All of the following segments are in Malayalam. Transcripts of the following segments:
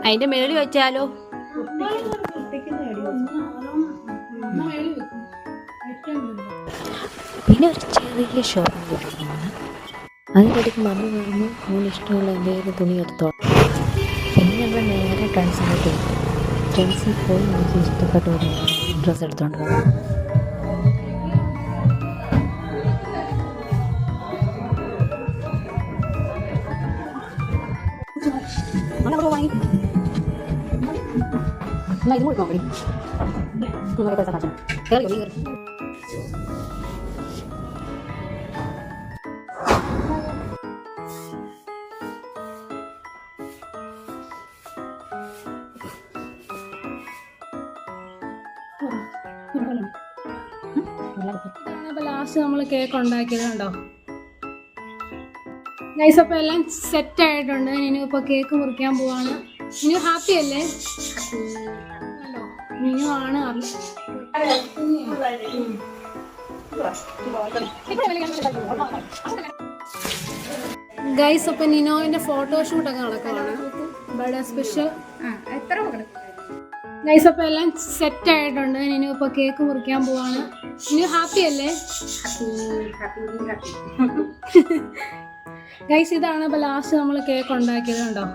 അതിന്റെ മേളിൽ വെച്ചാലോ? പിന്നെ ഒരു ചെറിയ ഷോപ്പിംഗ് കിട്ടുന്നതാണ്. അതിനിടയ്ക്ക് മമ്മി പറഞ്ഞു മോന് ഇഷ്ടമുള്ള എന്തെങ്കിലും തുണി എടുത്തോ. പിന്നെ ഞങ്ങൾ നേരെ ട്രെൻഡ്സിലോട്ട് പോയി. ട്രെൻഡ്സിൽ പോയി എനിക്ക് ഇഷ്ടപ്പെട്ട ഒരു ഡ്രസ്സ് എടുത്തോണ്ട് വന്നു. ലാസ്റ്റ് നമ്മൾ കേക്ക് ഉണ്ടാക്കിയത് കണ്ടോ ഗൈസ്. അപ്പോൾ എല്ലാം സെറ്റ് ആയിട്ടുണ്ട്. ഇനി ഇപ്പോൾ കേക്ക് മുറിക്കാൻ പോവാണ്. മിനു ഹാപ്പി അല്ലേ? മിനു ആണ് ഗൈസ്. അപ്പോൾ നിനോവിന്റെ ഫോട്ടോഷൂട്ടൊക്കെ നടക്കുകയാണ്. Birthday special guys. അപ്പോൾ എല്ലാം സെറ്റ് ആയിട്ടുണ്ട്. ഇനി ഇപ്പോൾ കേക്ക് മുറിക്കാൻ പോവാണ്. മിനു ഹാപ്പി അല്ലേ? ഗൈസ് ഇതാണ് ഇപ്പോൾ ലാസ്റ്റ് നമ്മൾ കേക്ക് ഉണ്ടാക്കിയത് കണ്ടോ.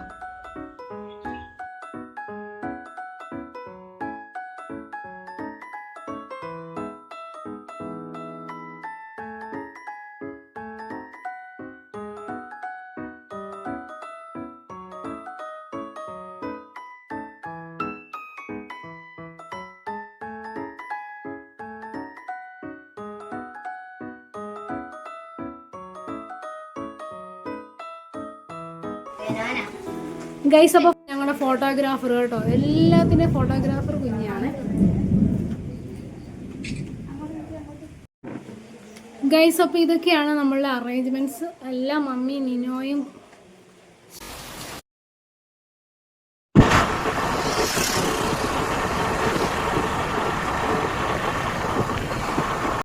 ഗൈസ് അപ്പോൾ ഞങ്ങളുടെ ഫോട്ടോഗ്രാഫർ കേട്ടോ, എല്ലാത്തിൻ്റെ ഫോട്ടോഗ്രാഫർ കുഞ്ഞാണ്. ഗൈസ് അപ്പോൾ ഇതൊക്കെയാണ് നമ്മളുടെ അറേഞ്ച്മെൻറ്റ്സ്. എല്ലാം മമ്മി നിനോയും